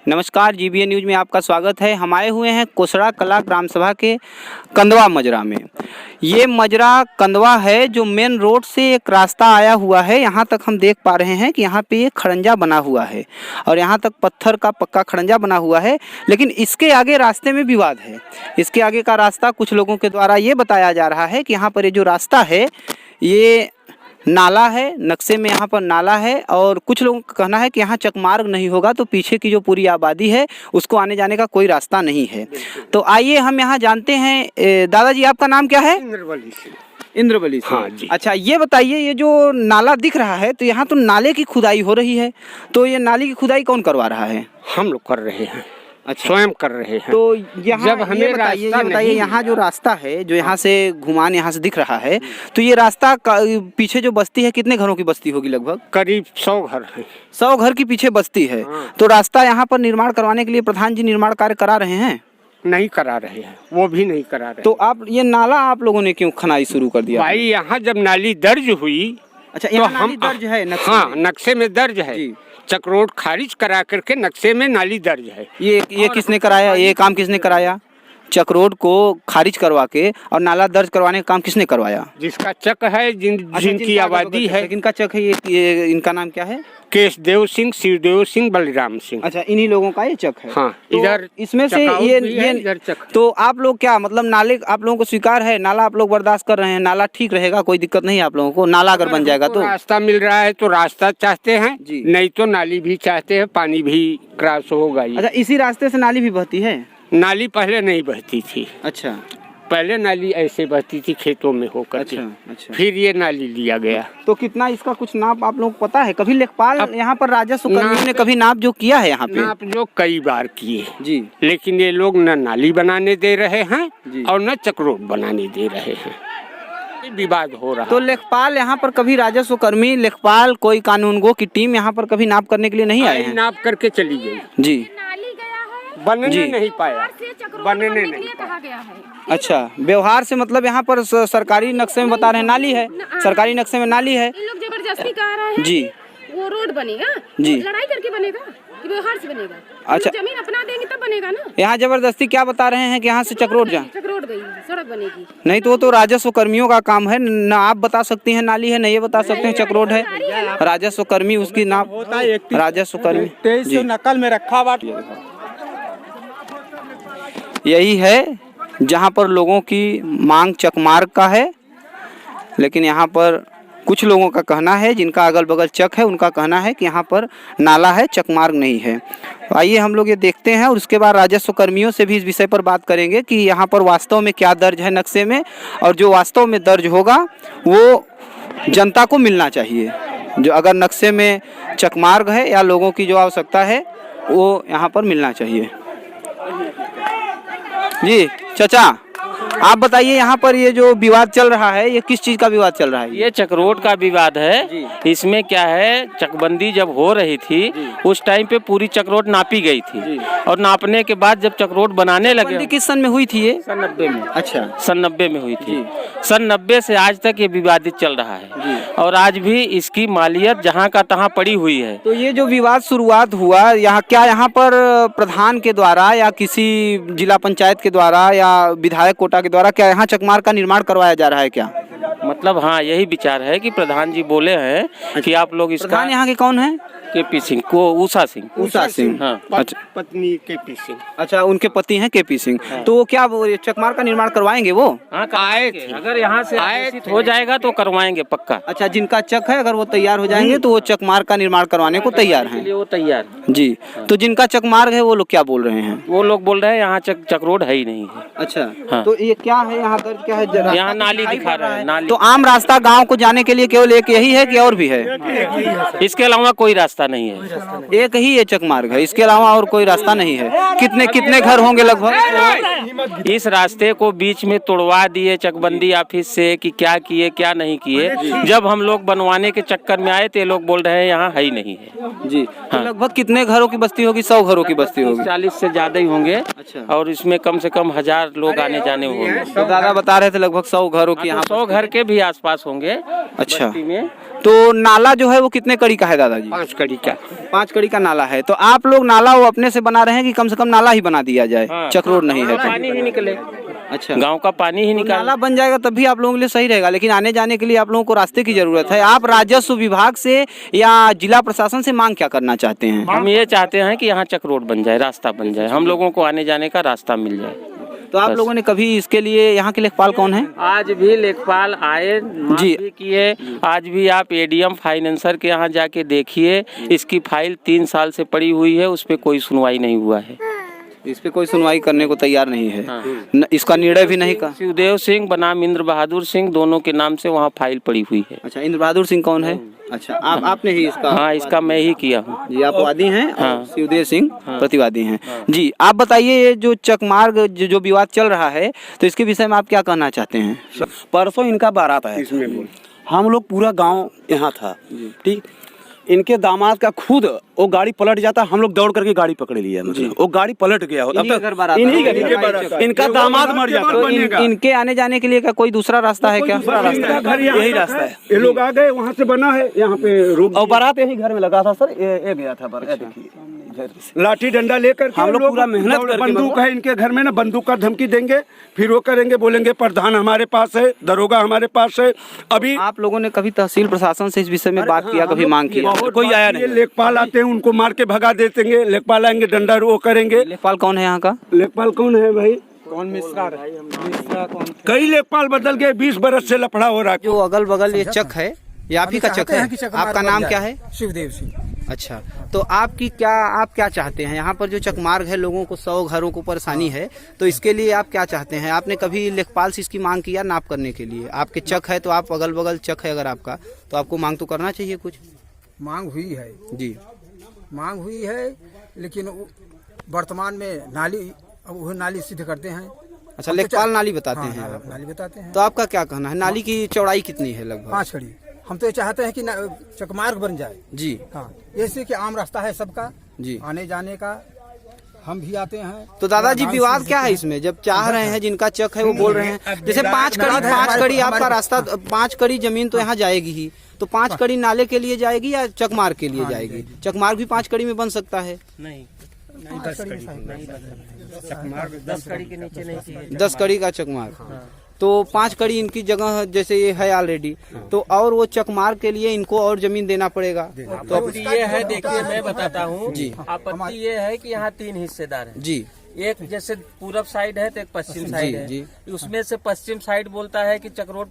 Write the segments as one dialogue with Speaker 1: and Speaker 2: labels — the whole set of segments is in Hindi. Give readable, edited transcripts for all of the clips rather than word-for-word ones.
Speaker 1: नमस्कार, जीबीए न्यूज़ में आपका स्वागत है। हम आए हुए हैं कोसड़ा कला ग्राम सभा के कंदवा मजरा में। ये मजरा कंदवा है जो मेन रोड से एक रास्ता आया हुआ है। यहाँ तक हम देख पा रहे हैं कि यहाँ पे एक खड़ंजा बना हुआ है और यहाँ तक पत्थर का पक्का खड़ंजा बना हुआ है। लेकिन इसके आगे रास्ते में विवाद है। इसके आगे का रास्ता कुछ लोगों के द्वारा ये बताया जा रहा है कि यहाँ पर ये जो रास्ता है ये नाला है, नक्शे में यहाँ पर नाला है और कुछ लोगों का कहना है कि यहाँ चकमार्ग नहीं होगा तो पीछे की जो पूरी आबादी है उसको आने जाने का कोई रास्ता नहीं है। तो आइए हम यहाँ जानते हैं। दादाजी आपका नाम क्या है? इंद्रवली से।
Speaker 2: हाँ जी।
Speaker 1: अच्छा, ये बताइए, ये जो नाला दिख रहा है तो यहाँ तो नाले की खुदाई हो रही है, तो ये नाली की खुदाई कौन करवा रहा है?
Speaker 2: हम लोग कर रहे हैं।
Speaker 1: अच्छा,
Speaker 2: स्वयं कर रहे हैं।
Speaker 1: तो यहाँ
Speaker 2: जब हमें
Speaker 1: ये बताइए
Speaker 2: नहीं
Speaker 1: यहाँ जो रास्ता है जो यहाँ से घुमान यहाँ से दिख रहा है, तो ये रास्ता पीछे जो बस्ती है कितने घरों की बस्ती होगी? लगभग
Speaker 2: करीब 100 घर हैं।
Speaker 1: 100 घर की पीछे बस्ती है।
Speaker 2: हाँ।
Speaker 1: तो रास्ता यहाँ पर निर्माण करवाने के लिए प्रधान जी निर्माण कार्य करा रहे हैं?
Speaker 2: नहीं करा रहे हैं, वो भी नहीं करा रहे।
Speaker 1: तो आप ये नाला आप लोगों ने क्यों खनाई शुरू कर दिया?
Speaker 2: भाई यहाँ जब नाली दर्ज हुई,
Speaker 1: अच्छा, यहाँ नाली दर्ज है नक्शे
Speaker 2: हाँ
Speaker 1: में?
Speaker 2: नक्शे में दर्ज है।
Speaker 1: जी।
Speaker 2: चक्रोड खारिज करा करके नक्शे में नाली दर्ज है।
Speaker 1: ये किसने कराया? ये काम किसने कराया? चक्रोड को खारिज करवा के और नाला दर्ज करवाने का काम किसने करवाया?
Speaker 2: जिसका चक है, जिनकी आबादी है।
Speaker 1: किनका चक है ये इनका नाम क्या है?
Speaker 2: केशदेव सिंह, शिवदेव सिंह, बलराम सिंह।
Speaker 1: अच्छा, इन्हीं लोगों का ये चक है।
Speaker 2: हाँ,
Speaker 1: तो
Speaker 2: इधर
Speaker 1: इसमें से
Speaker 2: इधर चक।
Speaker 1: तो आप लोग क्या मतलब नाले आप लोगों को स्वीकार है? नाला आप लोग बर्दाश्त कर रहे हैं? नाला ठीक रहेगा, कोई दिक्कत नहीं है आप लोगों को? नाला अगर बन जाएगा तो
Speaker 2: रास्ता मिल रहा है तो रास्ता चाहते हैं
Speaker 1: जी।
Speaker 2: नहीं तो नाली भी चाहते हैं, पानी भी क्रॉस होगा।
Speaker 1: अच्छा, इसी रास्ते से नाली भी बहती है?
Speaker 2: नाली पहले नहीं बहती थी।
Speaker 1: अच्छा,
Speaker 2: पहले नाली ऐसे बहती थी खेतों में होकर के।
Speaker 1: अच्छा।
Speaker 2: फिर ये नाली लिया गया।
Speaker 1: तो कितना इसका कुछ नाप आप लोग पता है? कभी लेखपाल यहाँ पर राजस्व कर्मियों ने कभी नाप जो किया है यहाँ पे?
Speaker 2: नाप जो कई बार किए
Speaker 1: जी,
Speaker 2: लेकिन ये लोग न नाली बनाने दे रहे हैं
Speaker 1: जी।
Speaker 2: और न चक्रोड बनाने दे रहे हैं। ये विवाद हो रहा।
Speaker 1: तो लेखपाल यहाँ पर कभी राजस्व कर्मी लेखपाल कोई कानूनगो की टीम यहाँ पर कभी नाप करने के लिए नहीं आए हैं?
Speaker 2: नाप करके चली गई
Speaker 1: जी,
Speaker 2: बनने
Speaker 1: जी।
Speaker 2: नहीं पाया, बनने नहीं
Speaker 3: कहा गया है।
Speaker 1: अच्छा, व्यवहार से मतलब यहाँ पर सरकारी नक्शे में बता रहे हैं नाली है, सरकारी नक्शे में नाली है।
Speaker 3: इन लोग जबरदस्ती कह रहे हैं
Speaker 1: जी,
Speaker 3: वो रोड बनेगा
Speaker 1: जी।
Speaker 3: तो लड़ाई करके बनेगा कि व्यवहार से बनेगा?
Speaker 1: अच्छा।
Speaker 3: जमीन अपना देंगे तब बनेगा ना।
Speaker 1: यहाँ जबरदस्ती क्या बता रहे हैं कि यहाँ से चक्रोड जा?
Speaker 3: चक्रोड गई, सड़क बनेगी।
Speaker 1: नहीं तो वो तो राजस्व कर्मियों का काम है न, आप बता सकती हैं नाली है, न ये बता सकते हैं चक्रोड है। राजस्व कर्मी उसकी नाप राजस्व कर्मी
Speaker 4: 2300 नकल में रखा हुआ।
Speaker 1: यही है जहाँ पर लोगों की मांग चकमार्ग का है। लेकिन यहाँ पर कुछ लोगों का कहना है, जिनका अगल बगल चक है, उनका कहना है कि यहाँ पर नाला है, चकमार्ग नहीं है। तो आइए हम लोग ये देखते हैं और उसके बाद राजस्व कर्मियों से भी इस विषय पर बात करेंगे कि यहाँ पर वास्तव में क्या दर्ज है नक्शे में, और जो वास्तव में दर्ज होगा वो जनता को मिलना चाहिए। जो अगर नक्शे में चकमार्ग है या लोगों की जो आवश्यकता है वो यहाँ पर मिलना चाहिए। जी चाचा, आप बताइए यहाँ पर ये जो विवाद चल रहा है ये किस चीज का विवाद चल रहा है?
Speaker 5: ये चक्रोड का विवाद है। इसमें क्या है, चकबंदी जब हो रही थी उस टाइम पे पूरी चक्रोड नापी गई थी और नापने के बाद जब चक्रोड बनाने लगे।
Speaker 1: किस सन में हुई थी ये?
Speaker 5: सन 90 में।
Speaker 1: अच्छा,
Speaker 5: सन 90 में हुई थी। सन 90 से आज तक ये विवादित चल रहा है और आज भी इसकी मालियत जहाँ का तहाँ पड़ी हुई है।
Speaker 1: तो ये जो विवाद शुरुआत हुआ यहाँ क्या यहाँ पर प्रधान के द्वारा या किसी जिला पंचायत के द्वारा या विधायक कोटा के द्वारा क्या यहाँ चकमार्ग का निर्माण करवाया जा रहा है क्या?
Speaker 5: मतलब हाँ, यही विचार है कि प्रधान जी बोले हैं कि आप लोग इसका।
Speaker 1: प्रधान यहाँ के कौन है?
Speaker 5: केपी सिंह को उषा सिंह।
Speaker 1: हाँ, अच्छा,
Speaker 2: पत्नी केपी सिंह।
Speaker 1: अच्छा, उनके पति हैं केपी सिंह। तो वो क्या चकमार्ग का निर्माण करवाएंगे वो?
Speaker 5: हाँ, आए थे। अगर यहाँ से आयोजित हो जाएगा तो करवाएंगे पक्का।
Speaker 1: अच्छा, जिनका चक है अगर वो तैयार हो जाएंगे तो वो चकमार्ग का निर्माण करवाने को तैयार हैं?
Speaker 5: वो तैयार
Speaker 1: जी। तो जिनका चकमार्ग है वो लोग क्या बोल रहे हैं?
Speaker 5: वो लोग बोल रहे हैं यहाँ चक्रोड है ही नहीं है।
Speaker 1: अच्छा,
Speaker 5: हाँ।
Speaker 1: तो ये क्या है यहाँ दर्ज क्या है?
Speaker 5: यहाँ नाली दिखा रहा है, नाली।
Speaker 1: तो आम रास्ता गांव को जाने के लिए केवल एक यही है कि और भी है?
Speaker 5: इसके अलावा कोई रास्ता नहीं है।
Speaker 1: एक ही ये चकमार्ग है, इसके अलावा और कोई रास्ता नहीं है। कितने घर होंगे लगभग?
Speaker 5: इस रास्ते को बीच में तोड़वा दिए चकबंदी ऑफिस से कि क्या किए क्या नहीं किए। जब हम लोग बनवाने के चक्कर में आए तो ये लोग बोल रहे हैं यहाँ है ही नहीं है।
Speaker 1: जी। तो लगभग कितने घरों की बस्ती होगी? 100 घरों की बस्ती होगी?
Speaker 5: 40 से ज्यादा ही होंगे।
Speaker 1: अच्छा।
Speaker 5: और इसमें कम से कम 1000 लोग आने जाने होंगे।
Speaker 1: तो दादा बता रहे थे लगभग 100 घरों की यहाँ
Speaker 5: 100 घर के भी आसपास होंगे।
Speaker 1: अच्छा।
Speaker 5: बस्ती में
Speaker 1: तो नाला जो है वो कितने कड़ी का है दादाजी?
Speaker 2: 5 कड़ी का।
Speaker 1: 5 कड़ी का नाला है। तो आप लोग नाला वो अपने से बना रहे हैं कि कम से कम नाला ही बना दिया जाए, चक रोड नहीं है तो?
Speaker 5: पानी ही निकले,
Speaker 1: अच्छा,
Speaker 5: गांव का पानी ही
Speaker 1: तो
Speaker 5: निकाल।
Speaker 1: नाला बन जाएगा तब भी आप लोगों के लिए सही रहेगा, लेकिन आने जाने के लिए आप लोगों को रास्ते की जरूरत है। आप राजस्व विभाग से या जिला प्रशासन से मांग क्या करना चाहते हैं?
Speaker 5: हम ये चाहते हैं कि यहाँ चक रोड बन जाए, रास्ता बन जाए, हम लोगों को आने जाने का रास्ता मिल जाए।
Speaker 1: तो आप लोगों ने कभी इसके लिए, यहाँ के लेखपाल कौन है?
Speaker 5: आज भी लेखपाल आए, मांग
Speaker 1: जी।
Speaker 5: भी किए। आज भी आप एडीएम फाइनेंसर के यहाँ जाके देखिए, इसकी फाइल 3 साल से पड़ी हुई है, उस पर कोई सुनवाई नहीं हुआ है।
Speaker 1: इस पे कोई सुनवाई करने को तैयार नहीं है, इसका निर्णय भी नहीं का।
Speaker 5: शिवदेव सिंह बनाम इंद्र बहादुर सिंह, दोनों के नाम से वहाँ फाइल पड़ी हुई है।
Speaker 1: अच्छा, इंद्र बहादुर सिंह कौन है? अच्छा, आपने ही इसका?
Speaker 5: हाँ, इसका मैं ही किया हूँ
Speaker 1: जी, आप वादी हैं और
Speaker 5: हाँ।
Speaker 1: शिवदेव सिंह प्रतिवादी हैं। जी, आप बताइए, ये जो चकमार्ग जो विवाद चल रहा है, तो इसके विषय में आप क्या कहना चाहते हैं?
Speaker 6: परसों इनका बारात है, हम लोग पूरा गांव यहाँ था, ठीक। इनके दामाद का खुद वो गाड़ी पलट जाता, हम लोग दौड़ करके गाड़ी पकड़ लिया, मतलब वो गाड़ी पलट गया हो,
Speaker 1: इन्हीं घर बारात है।
Speaker 6: इनका दामाद मर जाता।
Speaker 1: तो इनके आने जाने के लिए क्या कोई दूसरा रास्ता है क्या?
Speaker 6: यही रास्ता है।
Speaker 4: ये लोग आ गए, वहाँ से बना है, यहाँ पे रोक
Speaker 6: और बारात यही घर में लगा था सर, ये गया था बारात। देखिए
Speaker 4: लाठी डंडा लेकर के
Speaker 6: हम लोग पूरा मेहनत करके
Speaker 4: बंदूक है इनके घर में ना, बंदूक का धमकी देंगे, फिर वो करेंगे, बोलेंगे प्रधान हमारे पास है, दरोगा हमारे पास है। अभी
Speaker 1: आप लोगों ने कभी तहसील प्रशासन से इस विषय में बात किया, कभी मांग किया?
Speaker 6: कोई आया नहीं।
Speaker 4: लेखपाल आते हैं, उनको मार के भगा देंगे, लेखपाल आएंगे, डंडा वो करेंगे।
Speaker 1: लेखपाल कौन है यहाँ का?
Speaker 4: लेखपाल कौन है भाई?
Speaker 6: कौन मिश्रा
Speaker 4: कई लेखपाल बदल गए, 20 बरस से लफड़ा हो रहा है।
Speaker 1: जो अगल बगल ये चक है, ये आप ही का चक है? आपका नाम क्या है?
Speaker 6: शिवदेव सिंह।
Speaker 1: अच्छा, तो आप क्या चाहते हैं? यहाँ पर जो चकमार्ग है, लोगों को 100 घरों को परेशानी है, तो इसके लिए आप क्या चाहते हैं? आपने कभी लेखपाल से इसकी मांग किया नाप करने के लिए? आपके चक है तो आप अगल बगल चक है अगर आपका, तो आपको मांग तो करना चाहिए कुछ।
Speaker 7: मांग हुई है
Speaker 1: जी,
Speaker 7: मांग हुई है, लेकिन वर्तमान में नाली, अब वो नाली सिद्ध करते हैं।
Speaker 1: अच्छा, लेखपाल नाली बताते
Speaker 7: हाँ,
Speaker 1: हैं।
Speaker 7: नाली बताते हैं।
Speaker 1: तो आपका क्या कहना है, नाली की चौड़ाई कितनी है लगभग?
Speaker 7: 5 कड़ी। हम तो ये चाहते हैं कि चकमार्ग बन जाए।
Speaker 1: जी
Speaker 7: हाँ, ऐसे कि आम रास्ता है सबका
Speaker 1: जी,
Speaker 7: आने जाने का, हम भी आते हैं।
Speaker 1: तो दादाजी विवाद क्या है इसमें? जब चाह रहे हैं, जिनका चक है वो बोल रहे हैं, जैसे 5 कड़ी आपका रास्ता, 5 कड़ी जमीन तो यहाँ जाएगी ही, तो 5 कड़ी नाले के लिए जाएगी या चकमार्ग के लिए जाएगी? चकमार्ग भी 5 कड़ी में बन सकता है?
Speaker 5: नहीं,
Speaker 7: 10
Speaker 5: कड़ी के नीचे नहीं चाहिए।
Speaker 1: 10 कड़ी का चकमार्ग, तो 5 कड़ी इनकी जगह जैसे ये है ऑलरेडी, तो और वो चकमार्ग के लिए इनको और जमीन देना पड़ेगा।
Speaker 5: तो आपत्ति ये है, देखिए मैं बताता हूँ जी, आपत्ति ये है कि यहाँ 3 हिस्सेदार हैं
Speaker 1: जी।
Speaker 5: एक जैसे पूरब साइड है तो एक पश्चिम साइड है
Speaker 1: जी।
Speaker 5: उसमें से पश्चिम साइड बोलता है कि चक्रोड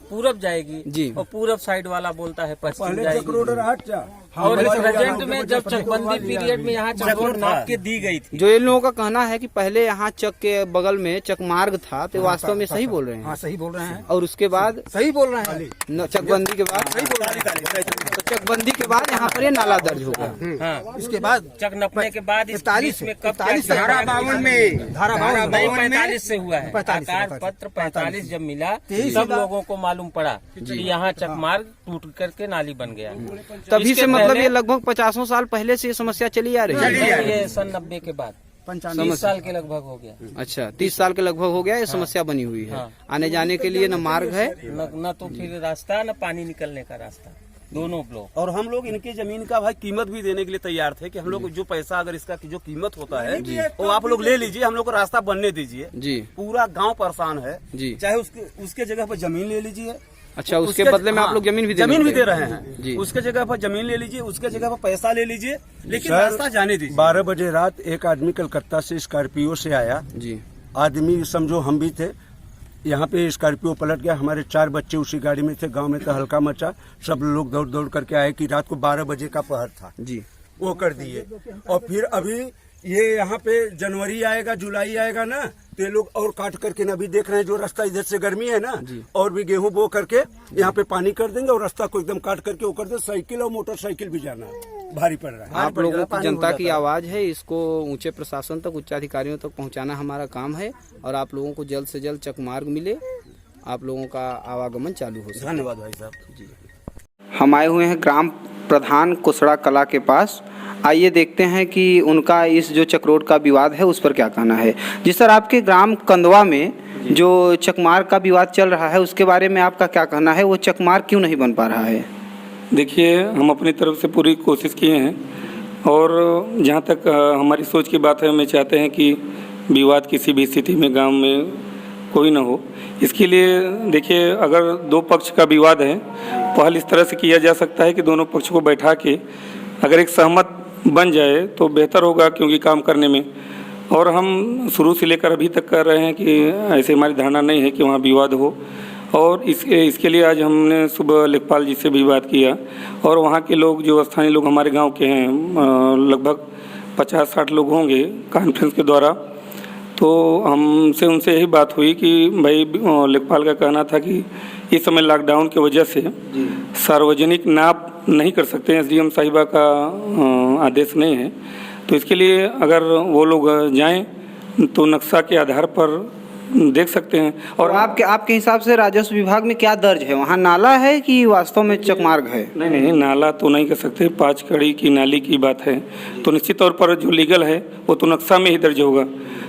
Speaker 5: पूरब जाएगी
Speaker 1: जी,
Speaker 5: और पूरब साइड वाला बोलता है पश्चिम जाएगी।
Speaker 4: चक्रोड हट जा।
Speaker 5: और प्रेजेंट में जब चकबंदी पीरियड में यहाँ चक्रोड नाप के दी गई थी।
Speaker 1: जो इन लोगों का कहना है कि पहले यहाँ चक के बगल में चकमार्ग था, तो वास्तव में सही बोल रहे हैं?
Speaker 7: हाँ, सही बोल रहे हैं।
Speaker 1: और उसके बाद
Speaker 7: सही बोल रहे हैं,
Speaker 1: चकबंदी के बाद सही बोल रहे हैं, तो चकबंदी के बाद यहाँ पर ये नाला दर्ज होगा।
Speaker 5: हाँ,
Speaker 7: इसके बाद
Speaker 5: चक नपने के बाद इस
Speaker 7: 45
Speaker 5: बीच में कब क्या
Speaker 7: 45
Speaker 5: किया?
Speaker 7: धारा 52 में, धारा
Speaker 5: 45 से हुआ है।
Speaker 7: 45
Speaker 5: आकार पत्र 45 जब मिला,
Speaker 7: 23
Speaker 5: सब लोगों को मालूम पड़ा कि यहाँ चकमार्ग टूट करके नाली बन गया।
Speaker 1: तभी
Speaker 5: इसके
Speaker 1: से मतलब
Speaker 5: पहले-
Speaker 1: ये लगभग 50 साल पहले से ये समस्या चली आ रही है।
Speaker 5: ये सन 90 के बाद 30 साल के लगभग हो गया।
Speaker 1: अच्छा, 30 साल के लगभग हो गया ये समस्या बनी हुई है।
Speaker 5: हाँ।
Speaker 1: आने जाने के लिए न मार्ग है,
Speaker 5: न तो फिर रास्ता न पानी निकलने का रास्ता, दोनों ब्लॉक।
Speaker 6: और हम लोग इनकी जमीन का भाई कीमत भी देने के लिए तैयार थे कि हम लोग जो पैसा अगर इसका जो कीमत होता है वो आप लोग ले लीजिए, हम लोग को रास्ता बनने दीजिए।
Speaker 1: जी
Speaker 6: पूरा गांव परेशान है
Speaker 1: जी।
Speaker 6: चाहे उसके जगह पर जमीन ले लीजिए।
Speaker 1: अच्छा, उसके बदले में आप लोग जमीन भी
Speaker 6: दे रहे हैं
Speaker 1: जी।
Speaker 6: उसके जगह पर जमीन ले लीजिए, उसके जगह पर पैसा ले लीजिए, लेकिन रास्ता जाने दीजिए।
Speaker 4: 12 बजे रात एक आदमी कलकत्ता से स्कॉर्पियो से आया।
Speaker 1: जी,
Speaker 4: आदमी समझो हम भी थे, यहाँ पे स्कॉर्पियो पलट गया, हमारे 4 बच्चे उसी गाड़ी में थे। गांव में तो हल्का मचा, सब लोग दौड़ दौड़ करके आए कि रात को 12 बजे का पहर था,
Speaker 1: जी,
Speaker 4: वो कर दिए। और फिर अभी ये यहाँ पे जनवरी आएगा, जुलाई आएगा ना, तो ये लोग और काट करके ना अभी देख रहे हैं, जो रास्ता इधर से गर्मी है ना, और भी गेहूं बो करके यहाँ पे पानी कर देंगे और रास्ता को एकदम काट करके वो कर दे। साइकिल और मोटरसाइकिल भी जाना भारी पड़ रहा है।
Speaker 1: आप लोगों की जनता की आवाज है, इसको ऊंचे प्रशासन तक, उच्च अधिकारियों तक पहुंचाना हमारा काम है, और आप लोगों को जल्द से जल्द चकमार्ग मिले, आप लोगों का आवागमन चालू हो सके।
Speaker 6: धन्यवाद भाई साहब।
Speaker 1: हम आए हुए हैं ग्राम प्रधान कुसड़ा कला के पास। आइए देखते हैं कि उनका इस जो चकरोड का विवाद है उस पर क्या कहना है। जिस तरह आपके ग्राम कंदवा में जो चकमार्ग का विवाद चल रहा है उसके बारे में आपका क्या कहना है? वो चकमार्ग क्यों नहीं बन पा रहा है?
Speaker 8: देखिए, हम अपनी तरफ से पूरी कोशिश किए हैं और जहाँ तक हमारी सोच की बात है, हमें चाहते हैं कि विवाद किसी भी स्थिति में गांव में कोई ना हो। इसके लिए देखिए, अगर दो पक्ष का विवाद है, पहल इस तरह से किया जा सकता है कि दोनों पक्ष को बैठा के अगर एक सहमत बन जाए तो बेहतर होगा, क्योंकि काम करने में। और हम शुरू से लेकर अभी तक कर रहे हैं कि ऐसे हमारी धारणा नहीं है कि वहाँ विवाद हो। और इसके लिए आज हमने सुबह लेखपाल जी से भी बात किया और वहाँ के लोग, जो स्थानीय लोग हमारे गांव के हैं, लगभग 50-60 लोग होंगे कॉन्फ्रेंस के द्वारा। तो हमसे उनसे यही बात हुई कि भाई, लेखपाल का कहना था कि इस समय लॉकडाउन की वजह से सार्वजनिक नाप नहीं कर सकते हैं, एसडीएम साहिबा का आदेश नहीं है। तो इसके लिए अगर वो लोग जाएं तो नक्शा के आधार पर देख सकते हैं।
Speaker 1: और आपके हिसाब से राजस्व विभाग में क्या दर्ज है? वहाँ नाला है कि वास्तव में चकमार्ग है?
Speaker 8: नहीं, नाला तो नहीं कर सकते। 5 कड़ी की नाली की बात है तो निश्चित तौर पर जो लीगल है वो तो नक्शा में ही दर्ज होगा।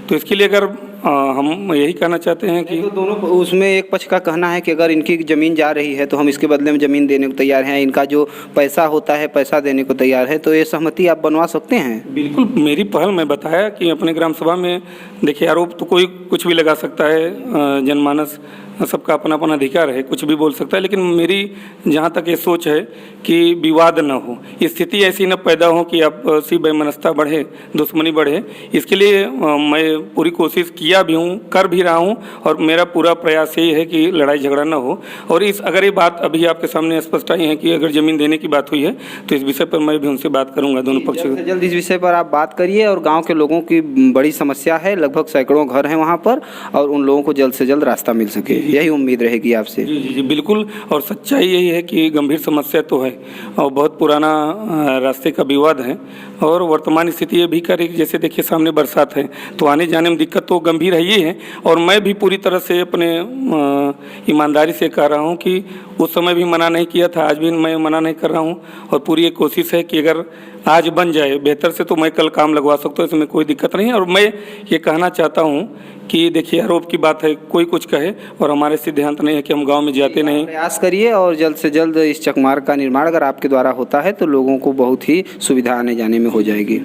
Speaker 8: तो इसके लिए अगर हम यही कहना चाहते हैं कि
Speaker 1: तो दोनों, उसमें एक पक्ष का कहना है कि अगर इनकी ज़मीन जा रही है तो हम इसके बदले में ज़मीन देने को तैयार हैं, इनका जो पैसा होता है पैसा देने को तैयार है। तो ये सहमति आप बनवा सकते हैं?
Speaker 8: बिल्कुल, मेरी पहल मैं बताया कि अपने ग्राम सभा में देखिए, आरोप तो कोई कुछ भी लगा सकता है, जनमानस सबका अपना अपना अधिकार है, कुछ भी बोल सकता है। लेकिन मेरी जहाँ तक ये सोच है कि विवाद न हो, स्थिति ऐसी न पैदा हो कि आपसी वैमनस्यता बढ़े, दुश्मनी बढ़े। इसके लिए मैं पूरी कोशिश किया भी हूँ, कर भी रहा हूँ और मेरा पूरा प्रयास यही है कि लड़ाई झगड़ा न हो। और अगर ये बात अभी आपके सामने स्पष्ट आई है कि अगर ज़मीन देने की बात हुई है तो इस विषय पर मैं भी उनसे बात करूँगा, दोनों पक्ष से
Speaker 1: जल्द इस विषय पर आप बात करिए। और गाँव के लोगों की बड़ी समस्या है, लगभग सैकड़ों घर हैं वहाँ पर, और उन लोगों को जल्द से जल्द रास्ता मिल सके, यही उम्मीद रहेगी आपसे।
Speaker 8: जी, बिल्कुल। और सच्चाई यही है कि गंभीर समस्या तो है और बहुत पुराना रास्ते का विवाद है। और वर्तमान स्थिति ये भी करे, जैसे देखिए सामने बरसात है तो आने जाने में दिक्कत तो गंभीर है ही है। और मैं भी पूरी तरह से अपने ईमानदारी से कह रहा हूँ कि उस समय भी मना नहीं किया था, आज भी मैं मना नहीं कर रहा हूँ। और पूरी एक कोशिश है कि अगर आज बन जाए बेहतर से तो मैं कल काम लगवा सकता हूँ, इसमें कोई दिक्कत नहीं है। और मैं ये कहना चाहता हूँ कि देखिए, आरोप की बात है, कोई कुछ कहे और हमारे सिद्धांत नहीं है कि हम गांव में जाते नहीं।
Speaker 1: प्रयास करिए और जल्द से जल्द इस चकमार्ग का निर्माण अगर आपके द्वारा होता है तो लोगों को बहुत ही सुविधा आने जाने में हो जाएगी।